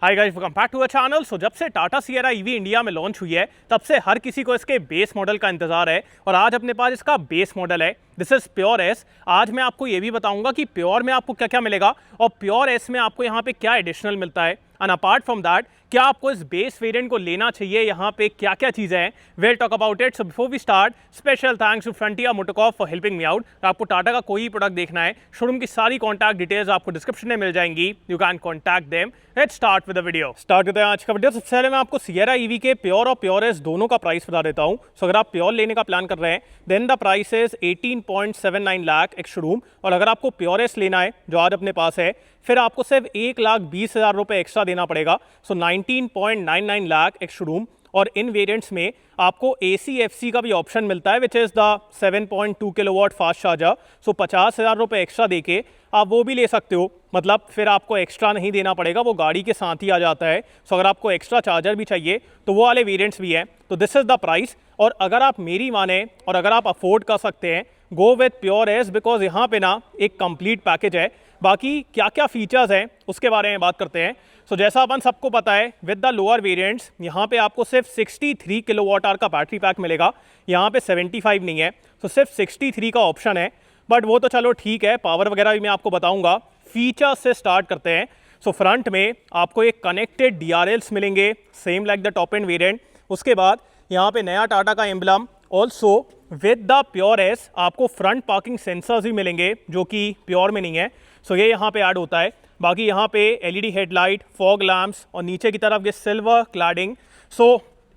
Hi guys, welcome back to a channel. So जब से Tata Sierra EV India में launch हुई है तब से हर किसी को इसके बेस मॉडल का इंतजार है और आज अपने पास इसका बेस मॉडल है। This is pure S. आज मैं आपको ये भी बताऊंगा कि प्योर में आपको क्या क्या मिलेगा और प्योर एस में आपको यहाँ पे क्या एडिशनल मिलता है। एंड अपार्ट फ्रॉम दैट, क्या आपको इस बेस वेरिएंट को लेना चाहिए, यहाँ पे क्या क्या चीज़ें हैं, will talk about it. So before we start, special thanks to Frontier Motocorp for helping me out. आपको टाटा का कोई प्रोडक्ट देखना है, शोरूम की सारी कॉन्टैक्ट डिटेल्स आपको डिस्क्रिप्शन में मिल जाएंगी। You can contact them. Let's start with the video. Start करते हैं आज का वीडियो। सबसे पहले मैं आपको सियरा ईवी के प्योर और प्योर एस दोनों का प्राइस बता देता हूँ। सो अगर आप प्योर लेने का प्लान कर रहे हैं then the price is 18.79 lakh ex showroom, और अगर आपको प्योर एस लेना है जो आज अपने पास है फिर आपको सिर्फ 1,20,000 रुपये एक्स्ट्रा देना पड़ेगा। सो 19.99 लाख एक शोरूम। और इन वेरिएंट्स में आपको ACFC का भी ऑप्शन मिलता है which is the 7.2 kilowatt fast charger. So 50,000 रुपये एक्स्ट्रा देके आप वो भी ले सकते हो, मतलब फिर आपको एक्स्ट्रा नहीं देना पड़ेगा, वो गाड़ी के साथ ही आ जाता है। सो अगर आपको एक्स्ट्रा चार्जर भी चाहिए तो वो वाले वेरिएंट्स भी हैं। तो दिस इज़ द प्राइस। और अगर आप मेरी माने और अगर आप अफोर्ड कर सकते हैं, go with pure S, because यहाँ पे ना एक कंप्लीट पैकेज है। बाकी क्या क्या फीचर्स हैं उसके बारे में बात करते हैं। सो जैसा अपन सबको पता है विद द लोअर वेरिएंट्स यहाँ पे आपको सिर्फ 63 किलोवाट आवर का बैटरी पैक मिलेगा, यहाँ पे 75 नहीं है। सो सिर्फ 63 का ऑप्शन है, बट वो तो चलो ठीक है, पावर वगैरह भी मैं आपको बताऊंगा। फीचर्स से स्टार्ट करते हैं। सो फ्रंट में आपको एक कनेक्टेड DRLs मिलेंगे, same like the top end variant. उसके बाद यहाँ पे नया टाटा का emblem. Also with the pure S आपको फ्रंट पार्किंग सेंसर्स भी मिलेंगे जो कि प्योर में नहीं है। सो ये यहाँ पे ऐड होता है। बाकी यहाँ पे LED हेडलाइट, फॉग लैम्प्स और नीचे की तरफ ये सिल्वर क्लैडिंग। सो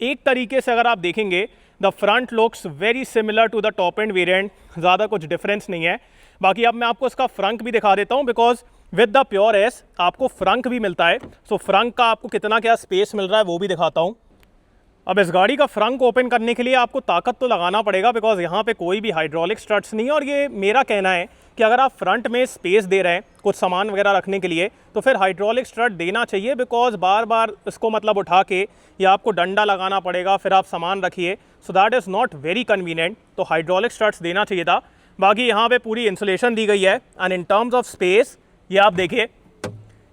एक तरीके से अगर आप देखेंगे the front looks very similar to the top end variant, ज़्यादा कुछ डिफरेंस नहीं है। बाकी अब मैं आपको इसका फ्रंट भी दिखा देता हूँ, because with the pure S आपको फ्रंट भी मिलता है। सो फ्रंट का आपको कितना क्या स्पेस मिल रहा है वो भी दिखाता हूँ। अब इस गाड़ी का फ्रंट ओपन करने के लिए आपको ताकत तो लगाना पड़ेगा, बिकॉज यहाँ पे कोई भी हाइड्रोलिक स्ट्रट्स नहीं है। और ये मेरा कहना है कि अगर आप फ्रंट में स्पेस दे रहे हैं कुछ सामान वगैरह रखने के लिए तो फिर हाइड्रोलिक स्ट्रट देना चाहिए, बिकॉज बार बार इसको मतलब उठा के या आपको डंडा लगाना पड़ेगा फिर आप सामान रखिए। So that is not very convenient. तो हाइड्रोलिक स्ट्रट्स देना चाहिए था। बाकी यहाँ पे पूरी इंसुलेशन दी गई है। And in terms of space ये आप देखिए,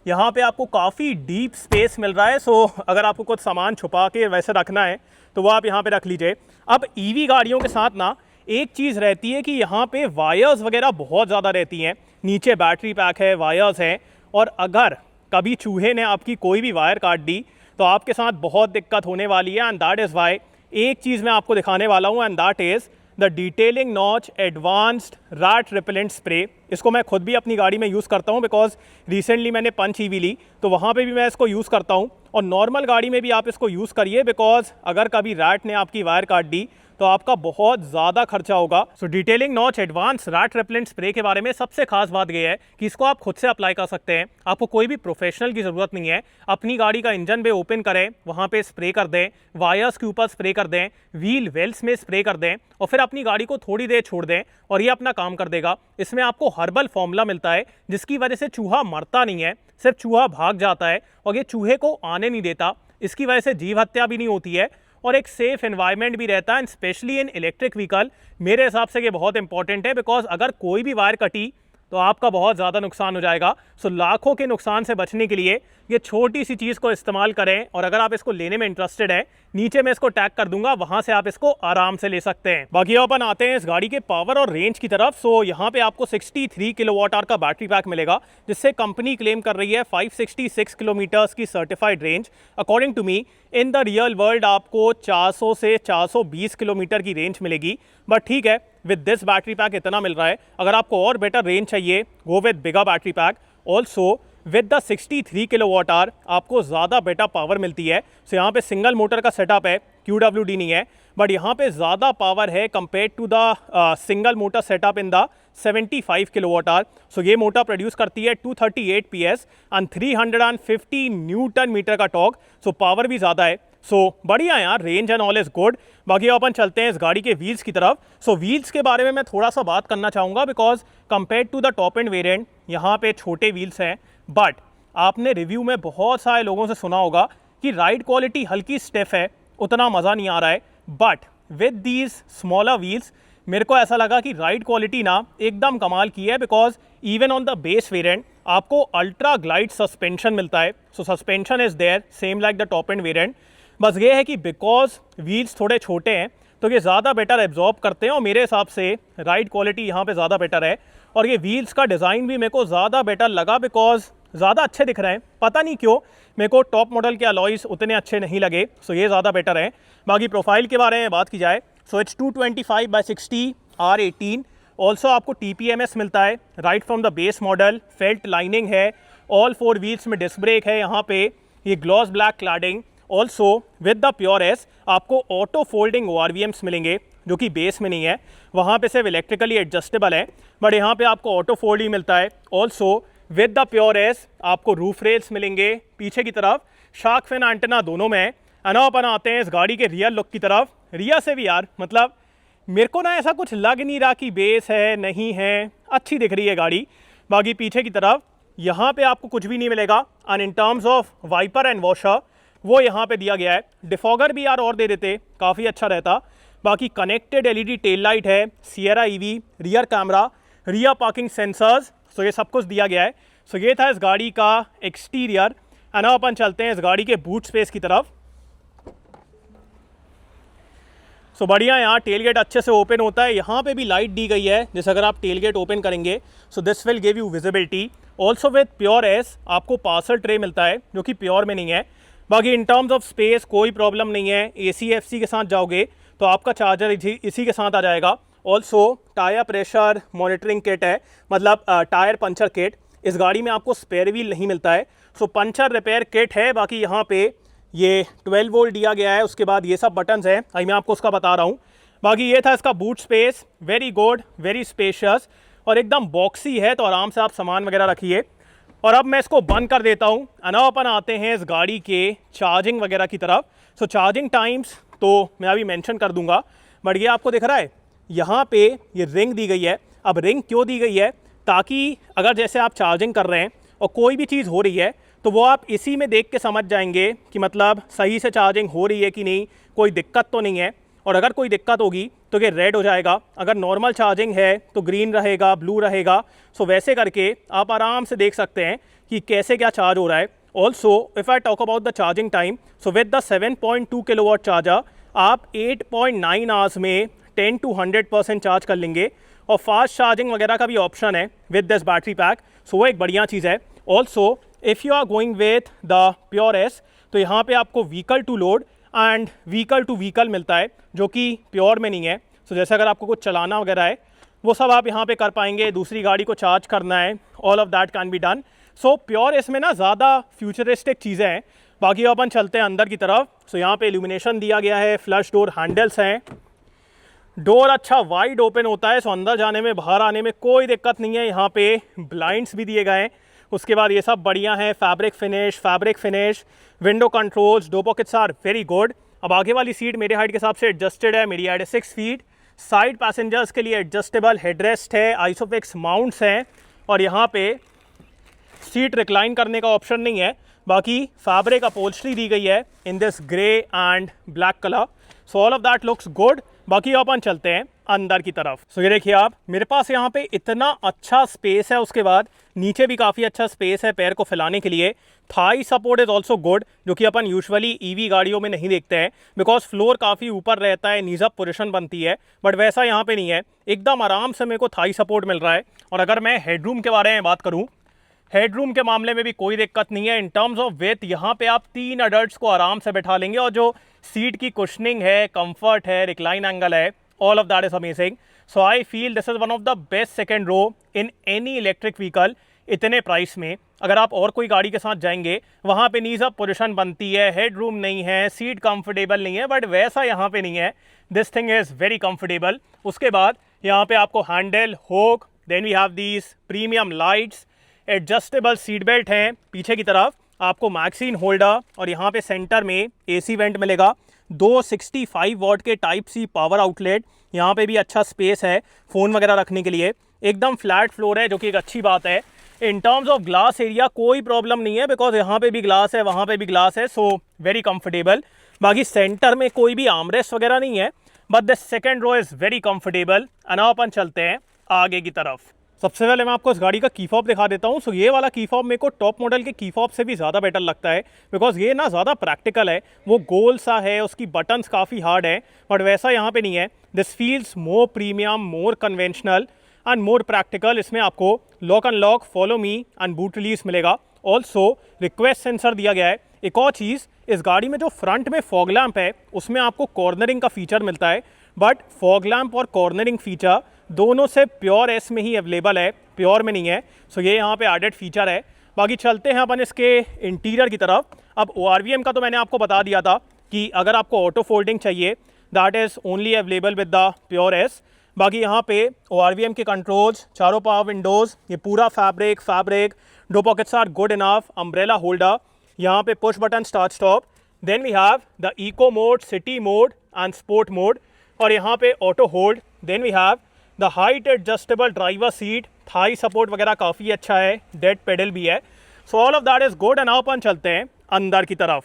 यहाँ पे आपको काफ़ी डीप स्पेस मिल रहा है। सो अगर आपको कुछ सामान छुपा के वैसे रखना है तो वो आप यहाँ पे रख लीजिए। अब ईवी गाड़ियों के साथ ना एक चीज़ रहती है कि यहाँ पे वायर्स वगैरह बहुत ज़्यादा रहती हैं। नीचे बैटरी पैक है, वायर्स हैं, और अगर कभी चूहे ने आपकी कोई भी वायर काट दी तो आपके साथ बहुत दिक्कत होने वाली है। एंड दैट इज़ वाई एक चीज़ मैं आपको दिखाने वाला हूँ, and that is the detailing notch advanced rat repellent spray. इसको मैं खुद भी अपनी गाड़ी में यूज़ करता हूँ, बिकॉज रिसेंटली मैंने पंच ईवी ली तो वहाँ पे भी मैं इसको यूज़ करता हूँ। और नॉर्मल गाड़ी में भी आप इसको यूज़ करिए, बिकॉज अगर कभी रैट ने आपकी वायर काट दी तो आपका बहुत ज़्यादा खर्चा होगा। So detailing notch advance rat repellent spray के बारे में सबसे खास बात यह है कि इसको आप खुद से अप्लाई कर सकते हैं। आपको कोई भी प्रोफेशनल की ज़रूरत नहीं है। अपनी गाड़ी का इंजन पे ओपन करें, वहाँ पे स्प्रे कर दें, वायर्स के ऊपर स्प्रे कर दें, व्हील वेल्स में स्प्रे कर दें और फिर अपनी गाड़ी को थोड़ी देर छोड़ दें और ये अपना काम कर देगा। इसमें आपको हर्बल फॉर्मूला मिलता है जिसकी वजह से चूहा मरता नहीं है, सिर्फ चूहा भाग जाता है और ये चूहे को आने नहीं देता। इसकी वजह से जीव हत्या भी नहीं होती है और एक सेफ एनवायरनमेंट भी रहता है। And specially in electric vehicle मेरे हिसाब से ये बहुत इंपॉर्टेंट है, बिकॉज अगर कोई भी वायर कटी तो आपका बहुत ज़्यादा नुकसान हो जाएगा। सो लाखों के नुकसान से बचने के लिए ये छोटी सी चीज़ को इस्तेमाल करें। और अगर आप इसको लेने में इंटरेस्टेड है, नीचे मैं इसको टैग कर दूंगा, वहां से आप इसको आराम से ले सकते हैं। बाकी अपन आते हैं इस गाड़ी के पावर और रेंज की तरफ। सो यहाँ पे आपको 63 किलोवाट आवर का बैटरी पैक मिलेगा, जिससे कंपनी क्लेम कर रही है 566 किलोमीटर्स की certified range. According to me in the real world आपको 400 से 420 किलोमीटर की रेंज मिलेगी, बट ठीक है, विद दिस बैटरी पैक इतना मिल रहा है। अगर आपको और बेटर रेंज चाहिए, गो विद बिगा battery pack. Also with the 63 kilowatt hour आपको ज़्यादा बेटर पावर मिलती है। सो यहाँ पे सिंगल मोटर का सेटअप है, QWD नहीं है, बट यहाँ पे ज़्यादा पावर है compare to the single motor setup in the 75 kilowatt hour. So ये मोटर प्रोड्यूस करती है 238 PS एंड 350 न्यूटन मीटर का टॉर्क। सो पावर भी ज़्यादा है। सो बढ़िया यार, range and all is good. बाकी अपन चलते हैं इस गाड़ी के व्हील्स की तरफ। सो व्हील्स के बारे में मैं थोड़ा सा बात करना चाहूँगा, because compare to the top end variant यहाँ पे छोटे व्हील्स हैं, बट आपने रिव्यू में बहुत सारे लोगों से सुना होगा कि राइड क्वालिटी हल्की स्टिफ है, उतना मज़ा नहीं आ रहा है। But with these smaller wheels मेरे को ऐसा लगा कि राइड क्वालिटी ना एकदम कमाल की है, because even on the base variant आपको अल्ट्रा ग्लाइड सस्पेंशन मिलता है। So suspension is there same like the top end variant, बस ये है कि बिकॉज व्हील्स थोड़े छोटे हैं तो ये ज़्यादा बेटर एब्जॉर्ब करते हैं और मेरे हिसाब से राइड क्वालिटी यहाँ पे ज़्यादा बेटर है। और ये व्हील्स का डिज़ाइन भी मेरे को ज़्यादा बेटर लगा बिकॉज ज़्यादा अच्छे दिख रहे हैं, पता नहीं क्यों मेरे को टॉप मॉडल के अलॉयज़ उतने अच्छे नहीं लगे। सो ये ज़्यादा बेटर है। बाकी प्रोफाइल के बारे में बात की जाए, सो इट्स 225/60 R18। ऑल्सो आपको TPMS मिलता है right from the base model. Felt lining है, ऑल 4 व्हील्स में डिस्क ब्रेक है यहाँ पे, ये gloss black cladding. Also with the pure S आपको ऑटो फोल्डिंग ORVMs मिलेंगे जो कि बेस में नहीं है, वहाँ पे सिर्फ इलेक्ट्रिकली एडजस्टेबल है, बट यहाँ पे आपको ऑटो फोल्ड ही मिलता है। Also with the pure S आपको रूफ रेल्स मिलेंगे पीछे की तरफ, शार्क फिन एंटेना दोनों में है। अना अपन आते हैं इस गाड़ी के रियर लुक की तरफ। रियर से भी यार मतलब मेरे को ना ऐसा कुछ लग नहीं रहा कि बेस है नहीं है, अच्छी दिख रही है गाड़ी। बाकी पीछे की तरफ यहाँ पे आपको कुछ भी नहीं मिलेगा and in terms of wiper and washer वो यहाँ पे दिया गया है। डिफॉगर भी यार और दे देते काफ़ी अच्छा रहता। बाकी कनेक्टेड LED टेल लाइट है, Sierra EV, rear camera, rear parking sensors, so ये सब कुछ दिया गया है। सो ये था इस गाड़ी का एक्सटीरियर। एंड अब अपन चलते हैं इस गाड़ी के बूट स्पेस की तरफ। सो बढ़िया, यहाँ टेल गेट अच्छे से ओपन होता है, यहाँ पे भी लाइट दी गई है जैसे अगर आप टेल गेट ओपन करेंगे so this will give you visibility. Also with pure S आपको पार्सल ट्रे मिलता है जो कि प्योर में नहीं है। बाकी इन टर्म्स ऑफ स्पेस कोई प्रॉब्लम नहीं है। AC/FC के साथ जाओगे तो आपका चार्जर इसी के साथ आ जाएगा। Also tyre pressure monitoring kit है, मतलब टायर पंचर किट। इस गाड़ी में आपको स्पेयर व्हील नहीं मिलता है, सो पंचर रिपेयर किट है। बाकी यहाँ पे ये 12 वोल्ट दिया गया है, उसके बाद ये सब बटन्स हैं, अभी मैं आपको उसका बता रहा हूँ। बाकी ये था इसका boot space, very good, very spacious और एकदम बॉक्सी है, तो आराम से आप सामान वगैरह रखिए। और अब मैं इसको बंद कर देता हूँ। अना अपन आते हैं इस गाड़ी के चार्जिंग वगैरह की तरफ। सो चार्जिंग टाइम्स तो मैं अभी मेंशन कर दूंगा, बट ये आपको दिख रहा है यहाँ पे ये रिंग दी गई है। अब रिंग क्यों दी गई है, ताकि अगर जैसे आप चार्जिंग कर रहे हैं और कोई भी चीज़ हो रही है तो वो आप इसी में देख के समझ जाएंगे कि मतलब सही से चार्जिंग हो रही है कि नहीं, कोई दिक्कत तो नहीं है। और अगर कोई दिक्कत होगी तो ये रेड हो जाएगा, अगर नॉर्मल चार्जिंग है तो ग्रीन रहेगा, ब्लू रहेगा। सो वैसे करके आप आराम से देख सकते हैं कि कैसे क्या चार्ज हो रहा है। Also if I talk about the charging time, so with the 7.2 kilowatt charger आप 8.9 आवर्स में 10 to 100% चार्ज कर लेंगे। और फास्ट चार्जिंग वगैरह का भी ऑप्शन है with this battery pack, so वो एक बढ़िया चीज़ है। Also if you are going with the pure S तो यहाँ पे आपको vehicle to load and vehicle to vehicle मिलता है जो कि प्योर में नहीं है। सो जैसे अगर आपको कुछ चलाना वगैरह है वो सब आप यहाँ पे कर पाएंगे, दूसरी गाड़ी को चार्ज करना है, all of that can be done. So pure इसमें ना ज़्यादा फ्यूचरिस्टिक चीज़ें हैं। बाकी अपन चलते हैं अंदर की तरफ। सो यहाँ पे इल्यूमिनेशन दिया गया है, फ्लश डोर हैंडल्स हैं, डोर अच्छा वाइड ओपन होता है, सो अंदर जाने में बाहर आने में कोई दिक्कत नहीं है। यहाँ पे ब्लाइंड्स भी दिए गए हैं, उसके बाद ये सब बढ़िया है, fabric finish, window controls, door pockets are very good. अब आगे वाली सीट मेरे हाइट के हिसाब से एडजस्टेड है, मेरी हाइट है 6 फीट। साइड पैसेंजर्स के लिए एडजस्टेबल हेडरेस्ट है, आइसोफिक्स माउंट्स हैं और यहाँ पे सीट रिक्लाइन करने का ऑप्शन नहीं है। बाकी फैब्रिक अपहोल्स्ट्री दी गई है in this grey and black colour, so all of that looks good. बाकी अपन चलते हैं अंदर की तरफ। सो ये देखिए आप, मेरे पास यहाँ पे इतना अच्छा स्पेस है, उसके बाद नीचे भी काफ़ी अच्छा स्पेस है पैर को फैलाने के लिए। Thai support is also good, जो कि अपन यूजुअली EV गाड़ियों में नहीं देखते हैं बिकॉज फ्लोर काफ़ी ऊपर रहता है, नीज अप पोजीशन बनती है, बट वैसा यहाँ पे नहीं है। एकदम आराम से मेरे को थाई सपोर्ट मिल रहा है। और अगर मैं हेडरूम के बारे में बात करूँ, हेडरूम के मामले में भी कोई दिक्कत नहीं है। इन टर्म्स ऑफ विथ यहाँ पे आप 3 अडल्ट्स को आराम से बैठा लेंगे और जो सीट की कुशनिंग है, कंफर्ट है, रिक्लाइन एंगल है, all of that is amazing. So I feel this is one of the best second row in any electric vehicle इतने प्राइस में। अगर आप और कोई गाड़ी के साथ जाएंगे वहाँ पे नीज अप पोजीशन बनती है, हेडरूम नहीं है, सीट कंफर्टेबल नहीं है, बट वैसा यहाँ पे नहीं है। This thing is very comfortable. उसके बाद यहाँ पे आपको handle, hook, then we have these premium lights, adjustable seat belt हैं पीछे की तरफ, आपको मैगजीन होल्डर और यहाँ पे सेंटर में AC वेंट मिलेगा, 265 वॉट के टाइप C पावर आउटलेट, यहाँ पे भी अच्छा स्पेस है फ़ोन वगैरह रखने के लिए। एकदम फ्लैट फ्लोर है जो कि एक अच्छी बात है। इन टर्म्स ऑफ ग्लास एरिया कोई प्रॉब्लम नहीं है बिकॉज यहाँ पे भी ग्लास है, वहाँ पे भी ग्लास है, सो वेरी कंफर्टेबल। बाकी सेंटर में कोई भी आर्मरेस्ट वगैरह नहीं है, but the second row is very comfortable. अना अपन चलते हैं आगे की तरफ। सबसे पहले मैं आपको इस गाड़ी का की फॉब दिखा देता हूँ। सो ये वाला की फॉब मेरे को टॉप मॉडल के की फॉब से भी ज़्यादा बेटर लगता है, बिकॉज ये ना ज़्यादा प्रैक्टिकल है। वो गोल सा है, उसकी बटन्स काफ़ी हार्ड है, बट वैसा यहाँ पे नहीं है। This feels more premium, more conventional and more practical. इसमें आपको lock and lock, follow me and boot release मिलेगा। ऑल्सो रिक्वेस्ट सेंसर दिया गया है। एक और चीज़, इस गाड़ी में जो फ्रंट में फॉग लैम्प है उसमें आपको कॉर्नरिंग का फीचर मिलता है, बट फॉग लैम्प और कॉर्नरिंग फीचर दोनों से प्योर एस में ही अवेलेबल है, प्योर में नहीं है। सो ये यहाँ पे एडेड फीचर है। बाकी चलते हैं अपन इसके इंटीरियर की तरफ। अब ORVM का तो मैंने आपको बता दिया था कि अगर आपको ऑटो फोल्डिंग चाहिए that is only available with the pure S. बाकी यहाँ पे ORVM के कंट्रोल्स, चारों पावर विंडोज़, ये पूरा fabric, door pockets are good enough, umbrella holder, यहाँ पे push button start stop. Then we have the eco mode, city mode and sport mode, और यहाँ पे auto hold. Then we have the height adjustable driver seat, thigh support वगैरह काफ़ी अच्छा है, dead pedal भी है। So all of that is good. And अपन चलते हैं अंदर की तरफ।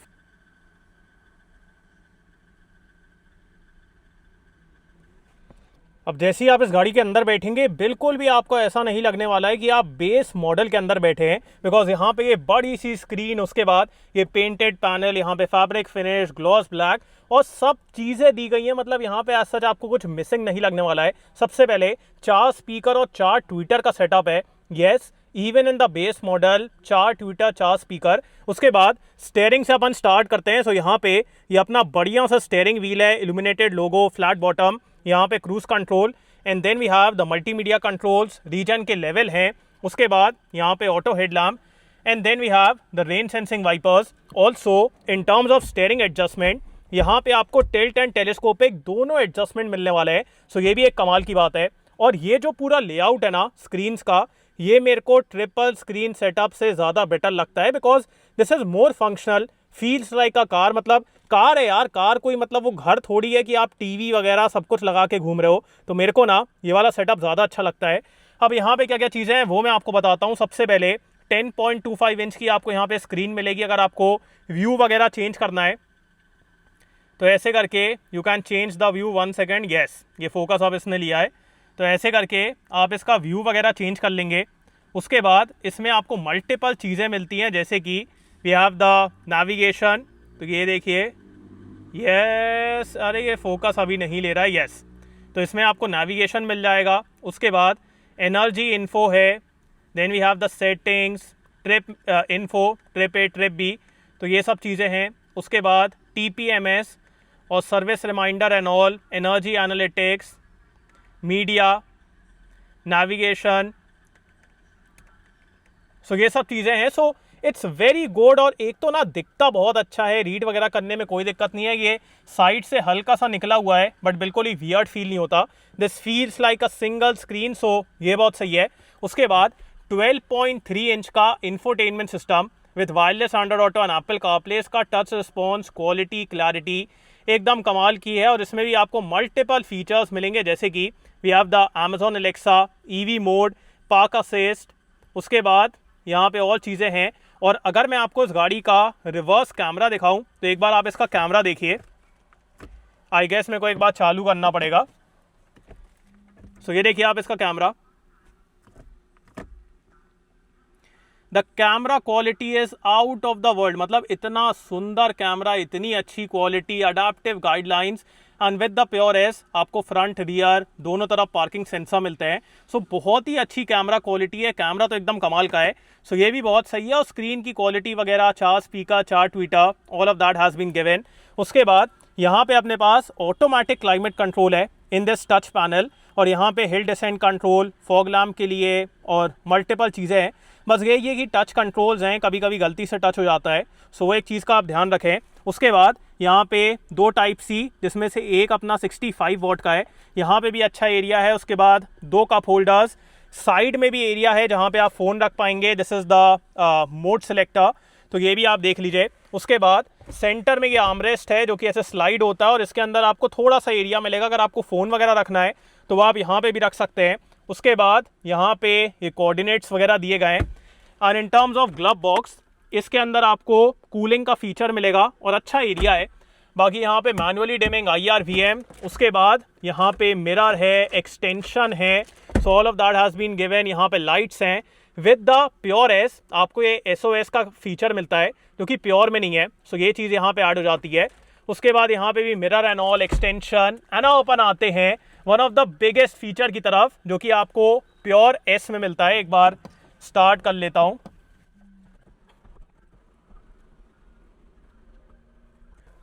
अब जैसे ही आप इस गाड़ी के अंदर बैठेंगे, बिल्कुल भी आपको ऐसा नहीं लगने वाला है कि आप बेस मॉडल के अंदर बैठे हैं, बिकॉज यहाँ पे ये बड़ी सी स्क्रीन, उसके बाद ये पेंटेड पैनल, यहाँ पे फैब्रिक फिनिश, ग्लॉस ब्लैक और सब चीज़ें दी गई हैं। मतलब यहाँ पे एज सच आपको कुछ मिसिंग नहीं लगने वाला है। सबसे पहले 4 स्पीकर और 4 ट्विटर का सेटअप है। Yes, even in the base model 4 Twitter, 4 speaker. उसके बाद स्टेयरिंग से अपन स्टार्ट करते हैं। सो यहाँ पे ये अपना बढ़िया सा स्टेयरिंग व्हील है, इल्यूमिनेटेड लोगो, फ्लैट बॉटम, यहाँ पे cruise control, and then we have the multimedia controls, regen के लेवल हैं। उसके बाद यहाँ पे auto headlamp, and then we have the rain sensing wipers. Also in terms of steering adjustment, यहाँ पे आपको टिल्ट एंड टेलीस्कोपिक दोनों एडजस्टमेंट मिलने वाले हैं। सो ये भी एक कमाल की बात है। और ये जो पूरा लेआउट है ना स्क्रीन्स का, ये मेरे को ट्रिपल स्क्रीन सेटअप से ज़्यादा बेटर लगता है, because this is more functional, feels like a car. मतलब कार है यार, कार कोई मतलब वो घर थोड़ी है कि आप टीवी वगैरह सब कुछ लगा के घूम रहे हो। तो मेरे को ना ये वाला सेटअप ज़्यादा अच्छा लगता है। अब यहाँ पे क्या क्या चीज़ें हैं वो मैं आपको बताता हूँ। सबसे पहले 10.25 इंच की आपको यहाँ पे स्क्रीन मिलेगी। अगर आपको व्यू वगैरह चेंज करना है तो ऐसे करके you can change the view. 1 second, yes, ये फोकस अब इसने लिया है, तो ऐसे करके आप इसका व्यू वगैरह चेंज कर लेंगे। उसके बाद इसमें आपको मल्टीपल चीज़ें मिलती हैं, जैसे कि वी हैव द नेविगेशन। तो ये देखिए, यस, अरे ये फोकस अभी नहीं ले रहा है, यस, तो इसमें आपको नेविगेशन मिल जाएगा। उसके बाद एनर्जी इन्फो है। Then we have the settings, trip info, trip A, trip B, तो ये सब चीज़ें हैं। उसके बाद TPMS और service reminder and all, energy analytics, media, navigation, so ये सब चीज़ें हैं। So it's very good. और एक तो ना दिखता बहुत अच्छा है, रीड वगैरह करने में कोई दिक्कत नहीं है। ये साइड से हल्का सा निकला हुआ है, बट बिल्कुल ही वियर्ड फील नहीं होता। This feels like a single screen, so ये बहुत सही है। उसके बाद 12.3 इंच का infotainment system with wireless Android auto and Apple CarPlay. इसका टच रिस्पॉन्स, क्वालिटी, क्लैरिटी एकदम कमाल की है। और इसमें भी आपको मल्टीपल फीचर्स मिलेंगे, जैसे कि we have the Amazon Alexa, EV mode, park assist. उसके बाद यहाँ पे और चीज़ें हैं। और अगर मैं आपको इस गाड़ी का रिवर्स कैमरा दिखाऊं तो एक बार आप इसका कैमरा देखिए। आई गेस मेरे को एक बार चालू करना पड़ेगा। सो ये देखिए आप इसका camera, the camera quality is out of the world. मतलब इतना सुंदर कैमरा, इतनी अच्छी quality, adaptive guidelines, and with the pure S आपको फ्रंट रियर दोनों तरफ पार्किंग सेंसर मिलते हैं। सो बहुत ही अच्छी कैमरा क्वालिटी है। कैमरा तो एकदम कमाल का है, सो ये भी बहुत सही है। और स्क्रीन की क्वालिटी वगैरह, 4 speaker, 4 tweeter, all of that has been given. उसके बाद यहाँ पे अपने पास ऑटोमेटिक क्लाइमेट कंट्रोल है इन दिस टच पैनल, और यहाँ पे hill descent control, fog lamp के लिए और मल्टीपल चीज़ें हैं। बस यही है कि टच कंट्रोल्स हैं, कभी कभी गलती से टच हो जाता है, सो वो एक चीज़ का आप ध्यान रखें। उसके बाद यहाँ पे 2 टाइप सी, जिसमें से एक अपना 65 वॉट का है, यहाँ पे भी अच्छा एरिया है। उसके बाद 2 कप होल्डर्स, साइड में भी एरिया है जहाँ पे आप फ़ोन रख पाएंगे। This is the mode selector, तो ये भी आप देख लीजिए। उसके बाद सेंटर में ये आर्मरेस्ट है जो कि ऐसे स्लाइड होता है, और इसके अंदर आपको थोड़ा सा एरिया मिलेगा। अगर आपको फ़ोन वगैरह रखना है तो आप यहाँ पे भी रख सकते हैं। उसके बाद यहाँ पे ये कोऑर्डिनेट्स वगैरह दिए गए हैं। और इन टर्म्स ऑफ ग्लव बॉक्स, इसके अंदर आपको कूलिंग का फीचर मिलेगा और अच्छा एरिया है। बाकी यहाँ पे मैनुअली डिमिंग IR VM, उसके बाद यहाँ पे मिरर है, एक्सटेंशन है, so all of that has been given. यहाँ पे लाइट्स हैं विद द प्योर एस, आपको ये SOS का फीचर मिलता है जो कि प्योर में नहीं है, सो ये चीज़ यहाँ पे ऐड हो जाती है। उसके बाद यहाँ पे भी mirror and all extension and open आते हैं one of the biggest feature की तरफ जो कि आपको प्योर एस में मिलता है। एक बार स्टार्ट कर लेता हूँ।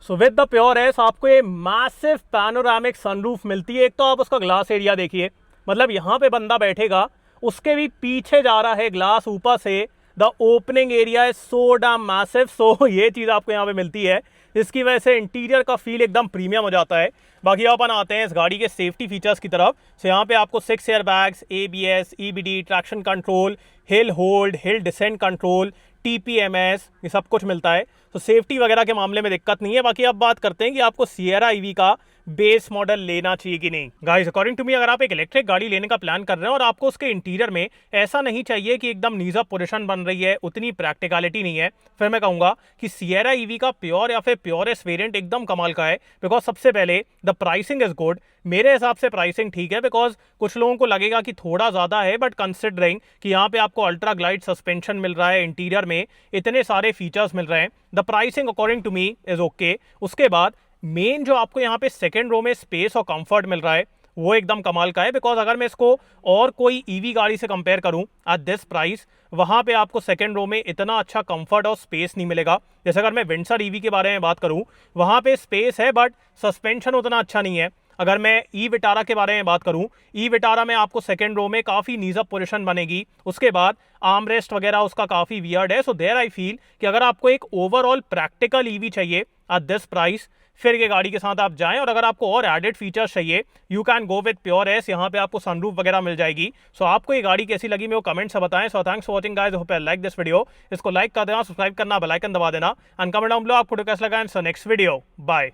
So with the pure S आपको ये मैसिव पैनोरामिक सनरूफ मिलती है। एक तो आप उसका ग्लास एरिया देखिए, मतलब यहाँ पे बंदा बैठेगा उसके भी पीछे जा रहा है ग्लास ऊपर से। The opening area is so damn massive. So ये चीज़ आपको यहाँ पे मिलती है, इसकी वजह से इंटीरियर का फील एकदम प्रीमियम हो जाता है। बाकी अपन आते हैं इस गाड़ी के सेफ्टी फीचर्स की तरफ। सो यहाँ पे आपको 6 air bags, ABS, EBD, traction control, hill hold, hill descent control, TPMS, ये सब कुछ मिलता है। तो सेफ्टी वगैरह के मामले में दिक्कत नहीं है। बाकी अब बात करते हैं कि आपको सिएरा EV का बेस मॉडल लेना चाहिए कि नहीं। गाइस अकॉर्डिंग टू मी, अगर आप एक इलेक्ट्रिक गाड़ी लेने का प्लान कर रहे हैं और आपको उसके इंटीरियर में ऐसा नहीं चाहिए कि एकदम नीजअप पोजीशन बन रही है, उतनी प्रैक्टिकलिटी नहीं है, फिर मैं कहूंगा कि सिएरा EV का प्योर या फिर प्योरेस्ट वेरिएंट एकदम कमाल का है। बिकॉज सबसे पहले द प्राइसिंग इज गुड। मेरे हिसाब से प्राइसिंग ठीक है, बिकॉज कुछ लोगों को लगेगा कि थोड़ा ज़्यादा है, बट कंसिडरिंग कि यहाँ पे आपको अल्ट्रा ग्लाइड सस्पेंशन मिल रहा है, इंटीरियर में इतने सारे फीचर्स मिल रहे हैं, the pricing according to me is okay. उसके बाद मेन जो आपको यहाँ पे सेकेंड रो में स्पेस और कंफर्ट मिल रहा है वो एकदम कमाल का है। बिकॉज अगर मैं इसको और कोई EV गाड़ी से कंपेयर करूँ एट दिस प्राइस, वहाँ पे आपको सेकेंड रो में इतना अच्छा कंफर्ट और स्पेस नहीं मिलेगा। जैसे अगर मैं विंडसर EV के बारे में बात करूँ, वहाँ पे स्पेस है बट सस्पेंशन उतना अच्छा नहीं है। अगर मैं ई-विटारा के बारे में बात करूं, ई-विटारा में आपको सेकेंड रो में काफ़ी नीजअप पोजीशन बनेगी। उसके बाद आर्मरेस्ट वगैरह उसका काफ़ी वियर्ड है। सो देयर आई फील कि अगर आपको एक ओवरऑल प्रैक्टिकल EV चाहिए एट दिस प्राइस, फिर ये गाड़ी के साथ आप जाएं। और अगर आपको और एडेड फीचर्स चाहिए, you can go with pure S. यहाँ पे आपको सनरूफ वगैरह मिल जाएगी। सो आपको ये गाड़ी कैसी लगी मेरे को कमेंट से बताएं। So thanks for watching guys, hope you like this video. इसको लाइक कर देना, सब्सक्राइब करना, बेल आइकन दबा देना एंड कमेंट डाउन बिलो आपको कैसा लगा। So next video, bye.